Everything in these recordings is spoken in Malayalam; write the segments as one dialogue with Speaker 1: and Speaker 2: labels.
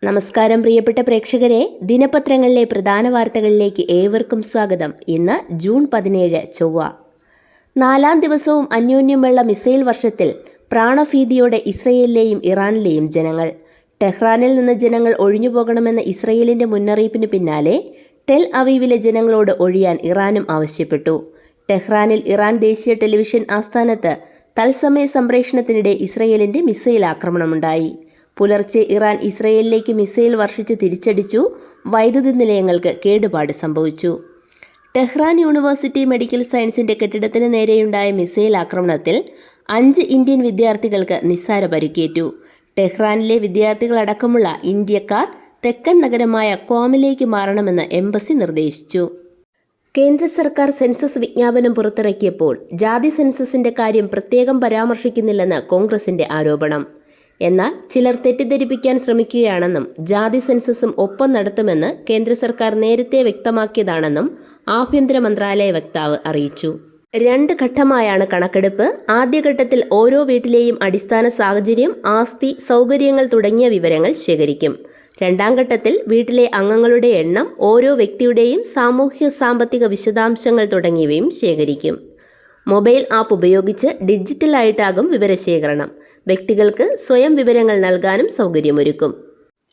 Speaker 1: നമസ്കാരം പ്രിയപ്പെട്ട പ്രേക്ഷകരെ, ദിനപത്രങ്ങളിലെ പ്രധാന വാർത്തകളിലേക്ക് ഏവർക്കും സ്വാഗതം. ഇന്ന് ജൂൺ 17 ചൊവ്വ. 4-ാം ദിവസവും അന്യോന്യമുള്ള മിസൈൽ വർഷത്തിൽ പ്രാണഭീതിയോടെ ഇസ്രയേലിലെയും ഇറാനിലെയും ജനങ്ങൾ. ടെഹ്റാനിൽ നിന്ന് ജനങ്ങൾ ഒഴിഞ്ഞുപോകണമെന്ന ഇസ്രയേലിന്റെ മുന്നറിയിപ്പിന് പിന്നാലെ ടെൽ അവീവിലെ ജനങ്ങളോട് ഒഴിയാൻ ഇറാനും ആവശ്യപ്പെട്ടു. ടെഹ്റാനിൽ ഇറാൻ ദേശീയ ടെലിവിഷൻ ആസ്ഥാനത്ത് തത്സമയ സംപ്രേഷണത്തിനിടെ ഇസ്രയേലിന്റെ മിസൈൽ ആക്രമണമുണ്ടായി. പുലർച്ചെ ഇറാൻ ഇസ്രയേലിലേക്ക് മിസൈൽ വർഷിച്ച് തിരിച്ചടിച്ചു. വൈദ്യുതി നിലയങ്ങൾക്ക് കേടുപാട് സംഭവിച്ചു. ടെഹ്റാൻ യൂണിവേഴ്സിറ്റി മെഡിക്കൽ സയൻസിന്റെ കെട്ടിടത്തിന് നേരെയുണ്ടായ മിസൈൽ ആക്രമണത്തിൽ 5 ഇന്ത്യൻ വിദ്യാർത്ഥികൾക്ക് നിസ്സാര പരിക്കേറ്റു. ടെഹ്റാനിലെ വിദ്യാർത്ഥികളടക്കമുള്ള ഇന്ത്യക്കാർ തെക്കൻ നഗരമായ ക്വാമിലേക്ക് മാറണമെന്ന് എംബസി നിർദ്ദേശിച്ചു. കേന്ദ്ര സർക്കാർ സെൻസസ് വിജ്ഞാപനം പുറത്തിറക്കിയപ്പോൾ ജാതി സെൻസസിന്റെ കാര്യം പ്രത്യേകം പരാമർശിക്കുന്നില്ലെന്ന് കോൺഗ്രസിന്റെ ആരോപണം. എന്നാൽ ചിലർ തെറ്റിദ്ധരിപ്പിക്കാൻ ശ്രമിക്കുകയാണെന്നും ജാതി സെൻസസും ഒപ്പം നടത്തുമെന്ന് കേന്ദ്ര സർക്കാർ നേരത്തെ വ്യക്തമാക്കിയതാണെന്നും ആഭ്യന്തര മന്ത്രാലയ വക്താവ് അറിയിച്ചു. 2 ഘട്ടമായാണ് കണക്കെടുപ്പ്. ആദ്യഘട്ടത്തിൽ ഓരോ വീട്ടിലെയും അടിസ്ഥാന സാഹചര്യം, ആസ്തി, സൗകര്യങ്ങൾ തുടങ്ങിയ വിവരങ്ങൾ ശേഖരിക്കും. 2ാം ഘട്ടത്തിൽ വീട്ടിലെ അംഗങ്ങളുടെ എണ്ണം, ഓരോ വ്യക്തിയുടെയും സാമൂഹ്യ സാമ്പത്തിക വിശദാംശങ്ങൾ തുടങ്ങിയവയും ശേഖരിക്കും. മൊബൈൽ ആപ്പ് ഉപയോഗിച്ച് ഡിജിറ്റലായിട്ടാകും വിവരശേഖരണം. വ്യക്തികൾക്ക് സ്വയം വിവരങ്ങൾ നൽകാനും സൗകര്യമൊരുക്കും.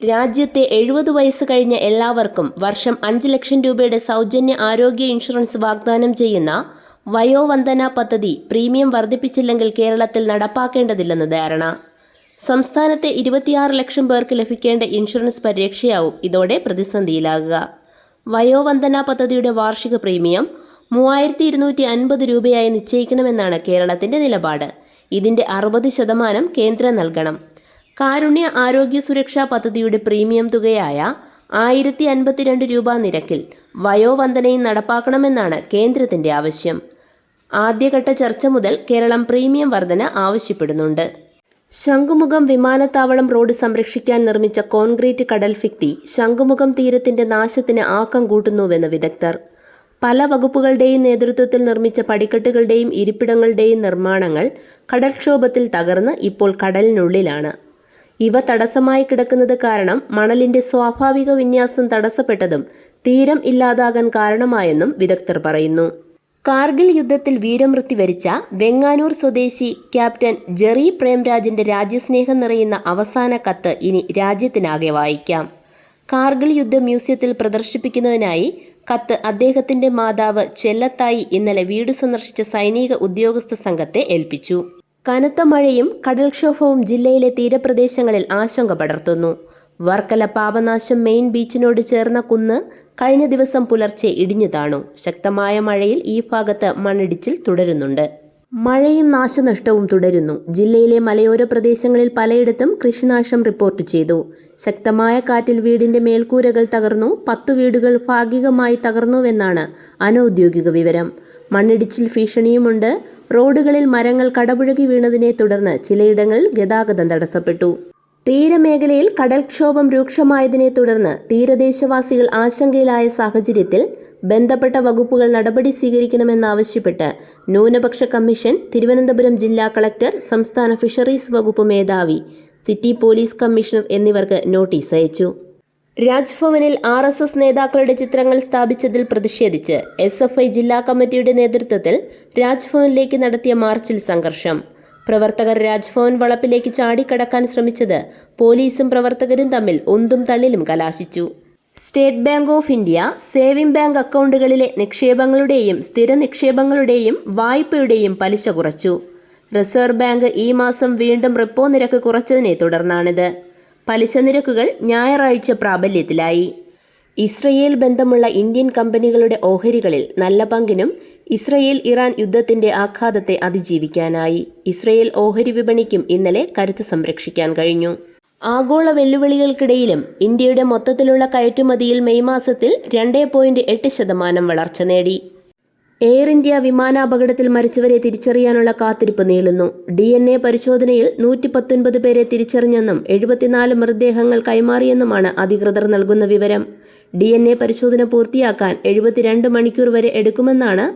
Speaker 1: രാജ്യത്തെ 70 വയസ്സ് കഴിഞ്ഞ എല്ലാവർക്കും വർഷം 5 ലക്ഷം രൂപയുടെ സൗജന്യ ആരോഗ്യ ഇൻഷുറൻസ് വാഗ്ദാനം ചെയ്യുന്ന വയോവന്ദന പദ്ധതി പ്രീമിയം വർദ്ധിപ്പിച്ചില്ലെങ്കിൽ കേരളത്തിൽ നടപ്പാക്കേണ്ടതില്ലെന്ന് ധാരണ. സംസ്ഥാനത്തെ 26 ലക്ഷം പേർക്ക് ലഭിക്കേണ്ട ഇൻഷുറൻസ് പരിരക്ഷയാവും ഇതോടെ പ്രതിസന്ധിയിലാകുക. വയോവന്ദന പദ്ധതിയുടെ വാർഷിക പ്രീമിയം 3250 രൂപയായി നിശ്ചയിക്കണമെന്നാണ് കേരളത്തിന്റെ നിലപാട്. ഇതിന്റെ 60% കേന്ദ്രം നൽകണം. കാരുണ്യ ആരോഗ്യ സുരക്ഷാ പദ്ധതിയുടെ പ്രീമിയം തുകയായ 1052 രൂപ നിരക്കിൽ വയോവന്ദനയും നടപ്പാക്കണമെന്നാണ് കേന്ദ്രത്തിന്റെ ആവശ്യം. ആദ്യഘട്ട ചർച്ച മുതൽ കേരളം പ്രീമിയം വർധന ആവശ്യപ്പെടുന്നുണ്ട്. ശംഖുമുഖം വിമാനത്താവളം റോഡ് സംരക്ഷിക്കാൻ നിർമ്മിച്ച കോൺക്രീറ്റ് കടൽഭിത്തി ശംഖുമുഖം തീരത്തിന്റെ നാശത്തിന് ആക്കം കൂട്ടുന്നുവെന്ന് വിദഗ്ധർ. പല വകുപ്പുകളുടെയും നേതൃത്വത്തിൽ നിർമ്മിച്ച പടിക്കെട്ടുകളുടെയും ഇരിപ്പിടങ്ങളുടെയും നിർമ്മാണങ്ങൾ കടൽക്ഷോഭത്തിൽ തകർന്ന് ഇപ്പോൾ കടലിനുള്ളിലാണ്. ഇവ തടസ്സമായി കിടക്കുന്നത് കാരണം മണലിന്റെ സ്വാഭാവിക വിന്യാസം തടസ്സപ്പെട്ടതും തീരം ഇല്ലാതാകാൻ കാരണമായെന്നും വിദഗ്ധർ പറയുന്നു. കാർഗിൽ യുദ്ധത്തിൽ വീരമൃത്യു വരിച്ച വെങ്ങാനൂർ സ്വദേശി ക്യാപ്റ്റൻ ജെറി പ്രേംരാജിന്റെ രാജ്യസ്നേഹം നിറയുന്ന അവസാന കത്ത് ഇനി രാജ്യത്തിനാകെ വായിക്കാം. കാർഗിൽ യുദ്ധ മ്യൂസിയത്തിൽ പ്രദർശിപ്പിക്കുന്നതിനായി കത്ത് അദ്ദേഹത്തിന്റെ മാതാവ് ചെല്ലത്തായി ഇന്നലെ വീട് സന്ദർശിച്ച സൈനിക ഉദ്യോഗസ്ഥ സംഘത്തെ ഏൽപ്പിച്ചു. കനത്ത മഴയും കടൽക്ഷോഭവും ജില്ലയിലെ തീരപ്രദേശങ്ങളിൽ ആശങ്ക പടർത്തുന്നു. വർക്കല പാപനാശം മെയിൻ ബീച്ചിനോട് ചേർന്ന കുന്ന് കഴിഞ്ഞ ദിവസം പുലർച്ചെ ഇടിഞ്ഞു താണു. ശക്തമായ മഴയിൽ ഈ ഭാഗത്ത് മണ്ണിടിച്ചിൽ തുടരുന്നുണ്ട്. മഴയും നാശനഷ്ടവും തുടരുന്നു. ജില്ലയിലെ മലയോര പ്രദേശങ്ങളിൽ പലയിടത്തും കൃഷിനാശം റിപ്പോർട്ട് ചെയ്തു. ശക്തമായ കാറ്റിൽ വീടിന്റെ മേൽക്കൂരകൾ തകർന്നു. 10 വീടുകൾ ഭാഗികമായി തകർന്നുവെന്നാണ് അനൌദ്യോഗിക വിവരം. മണ്ണിടിച്ചിൽ ഭീഷണിയുമുണ്ട്. റോഡുകളിൽ മരങ്ങൾ കടപുഴകി വീണതിനെ തുടർന്ന് ചിലയിടങ്ങളിൽ ഗതാഗതം തടസ്സപ്പെട്ടു. തീരമേഖലയിൽ കടൽക്ഷോഭം രൂക്ഷമായതിനെ തുടർന്ന് തീരദേശവാസികൾ ആശങ്കയിലായ സാഹചര്യത്തിൽ ബന്ധപ്പെട്ട വകുപ്പുകൾ നടപടി സ്വീകരിക്കണമെന്നാവശ്യപ്പെട്ട് ന്യൂനപക്ഷ കമ്മീഷൻ തിരുവനന്തപുരം ജില്ലാ കളക്ടർ, സംസ്ഥാന ഫിഷറീസ് വകുപ്പ് മേധാവി, സിറ്റി പോലീസ് കമ്മീഷണർ എന്നിവർക്ക് നോട്ടീസ് അയച്ചു. രാജ്ഭവനിൽ RSS നേതാക്കളുടെ ചിത്രങ്ങൾ സ്ഥാപിച്ചതിൽ പ്രതിഷേധിച്ച് SFI ജില്ലാ കമ്മിറ്റിയുടെ നേതൃത്വത്തിൽ രാജ്ഭവനിലേക്ക് നടത്തിയ മാർച്ചിൽ സംഘർഷം. പ്രവർത്തകർ രാജ്ഭവൻ വളപ്പിലേക്ക് ചാടിക്കടക്കാൻ ശ്രമിച്ചത് പോലീസും പ്രവർത്തകരും തമ്മിൽ ഉന്തും തള്ളിലും കലാശിച്ചു. State Bank of India saving bank അക്കൗണ്ടുകളിലെ നിക്ഷേപങ്ങളുടെയും സ്ഥിര നിക്ഷേപങ്ങളുടെയും വായ്പയുടെയും പലിശ കുറച്ചു. റിസർവ് ബാങ്ക് ഈ മാസം വീണ്ടും റിപ്പോ നിരക്ക് കുറച്ചതിനെ തുടർന്നാണിത്. പലിശ നിരക്കുകൾ ഞായറാഴ്ച പ്രാബല്യത്തിലായി. ഇസ്രയേൽ ബന്ധമുള്ള ഇന്ത്യൻ കമ്പനികളുടെ ഓഹരികളിൽ നല്ല പങ്കിനും ഇസ്രയേൽ ഇറാൻ യുദ്ധത്തിന്റെ ആഘാതത്തെ അതിജീവിക്കാനായി. ഇസ്രയേൽ ഓഹരി വിപണിക്കും ഇന്നലെ കരുത്ത് സംരക്ഷിക്കാൻ കഴിഞ്ഞു. ആഗോള വെല്ലുവിളികൾക്കിടയിലും ഇന്ത്യയുടെ മൊത്തത്തിലുള്ള കയറ്റുമതിയിൽ മെയ് മാസത്തിൽ 2.8% വളർച്ച നേടി. എയർ ഇന്ത്യ വിമാനാപകടത്തിൽ മരിച്ചവരെ തിരിച്ചറിയാനുള്ള കാത്തിരിപ്പ് നീളുന്നു. DNA പരിശോധനയിൽ 119 പേരെ തിരിച്ചറിഞ്ഞെന്നും 74 മൃതദേഹങ്ങൾ കൈമാറിയെന്നുമാണ് അധികൃതർ നൽകുന്ന വിവരം. DNA പരിശോധന പൂർത്തിയാക്കാൻ 72 മണിക്കൂർ വരെ എടുക്കുമെന്നാണ്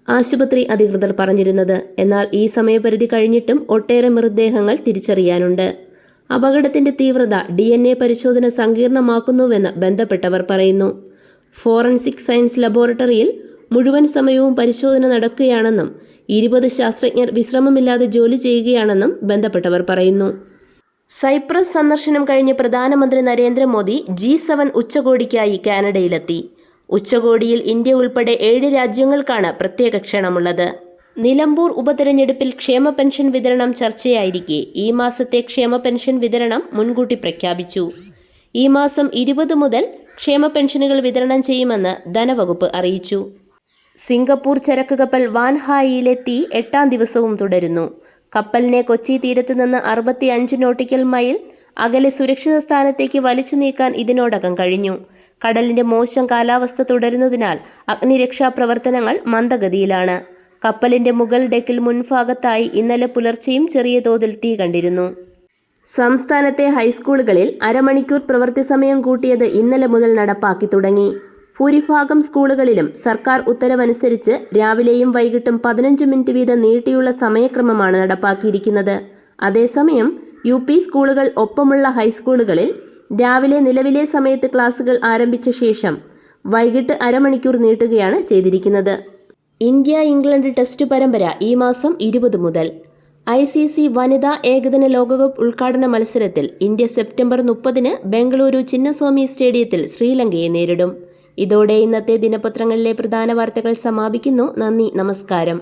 Speaker 1: ആശുപത്രി അധികൃതർ പറഞ്ഞിരുന്നത്. എന്നാൽ ഈ സമയപരിധി കഴിഞ്ഞിട്ടും ഒട്ടേറെ മൃതദേഹങ്ങൾ തിരിച്ചറിയാനുണ്ട്. അപകടത്തിന്റെ തീവ്രത DNA പരിശോധന സങ്കീർണമാക്കുന്നുവെന്ന് ബന്ധപ്പെട്ടവർ പറയുന്നു. ഫോറൻസിക് സയൻസ് ലബോറട്ടറിയിൽ മുഴുവൻ സമയവും പരിശോധന നടക്കുകയാണെന്നും 20 ശാസ്ത്രജ്ഞർ വിശ്രമമില്ലാതെ ജോലി ചെയ്യുകയാണെന്നും ബന്ധപ്പെട്ടവർ പറയുന്നു. സൈപ്രസ് സന്ദർശനം കഴിഞ്ഞ് പ്രധാനമന്ത്രി നരേന്ദ്രമോദി G7 ഉച്ചകോടിക്കായി കാനഡയിലെത്തി. ഉച്ചകോടിയിൽ ഇന്ത്യ ഉൾപ്പെടെ 7 രാജ്യങ്ങൾക്കാണ് പ്രത്യേക ക്ഷണമുള്ളത്. നിലമ്പൂർ ഉപതെരഞ്ഞെടുപ്പിൽ ക്ഷേമ പെൻഷൻ വിതരണം ചർച്ചയായിരിക്കെ ഈ മാസത്തെ ക്ഷേമ പെൻഷൻ വിതരണം മുൻകൂട്ടി പ്രഖ്യാപിച്ചു. ഈ മാസം 20 മുതൽ ക്ഷേമ പെൻഷനുകൾ വിതരണം ചെയ്യുമെന്ന് ധനവകുപ്പ് അറിയിച്ചു. സിംഗപ്പൂർ ചരക്ക് കപ്പൽ വാൻഹായിയിലെ തീ 8ാം ദിവസവും തുടരുന്നു. കപ്പലിനെ കൊച്ചി തീരത്ത് നിന്ന് 65 നോട്ടിക്കൽ മൈൽ അകലെ സുരക്ഷിത സ്ഥാനത്തേക്ക് വലിച്ചു നീക്കാൻ ഇതിനോടകം കഴിഞ്ഞു. കടലിന്റെ മോശം കാലാവസ്ഥ തുടരുന്നതിനാൽ അഗ്നിരക്ഷാ പ്രവർത്തനങ്ങൾ മന്ദഗതിയിലാണ്. കപ്പലിന്റെ മുകൾ ഡെക്കിൽ മുൻഭാഗത്തായി ഇന്നലെ പുലർച്ചെയും ചെറിയ തോതിൽ തീ കണ്ടിരുന്നു. സംസ്ഥാനത്തെ ഹൈസ്കൂളുകളിൽ അരമണിക്കൂർ പ്രവൃത്തി സമയം കൂട്ടിയത് ഇന്നലെ മുതൽ നടപ്പാക്കി തുടങ്ങി. ഭൂരിഭാഗം സ്കൂളുകളിലും സർക്കാർ ഉത്തരവനുസരിച്ച് രാവിലെയും വൈകിട്ടും 15 മിനിറ്റ് വീതം നീട്ടിയുള്ള സമയക്രമമാണ് നടപ്പാക്കിയിരിക്കുന്നത്. അതേസമയം UP സ്കൂളുകൾ ഒപ്പമുള്ള ഹൈസ്കൂളുകളിൽ രാവിലെ നിലവിലെ സമയത്ത് ക്ലാസുകൾ ആരംഭിച്ച ശേഷം വൈകിട്ട് അരമണിക്കൂർ നീട്ടുകയാണ് ചെയ്തിരിക്കുന്നത്. ഇന്ത്യ-ഇംഗ്ലണ്ട് ടെസ്റ്റ് പരമ്പര ഈ മാസം 20 മുതൽ. ICC വനിതാ ഏകദിന ലോകകപ്പ് ഉദ്ഘാടന മത്സരത്തിൽ ഇന്ത്യ സെപ്റ്റംബർ 30-ന് ബംഗളൂരു ചിന്നസ്വാമി സ്റ്റേഡിയത്തിൽ ശ്രീലങ്കയെ നേരിടും. ഇതോടെ ഇന്നത്തെ ദിനപത്രങ്ങളിലെ പ്രധാന വാർത്തകൾ സമാപിക്കുന്നു. നന്ദി, നമസ്കാരം.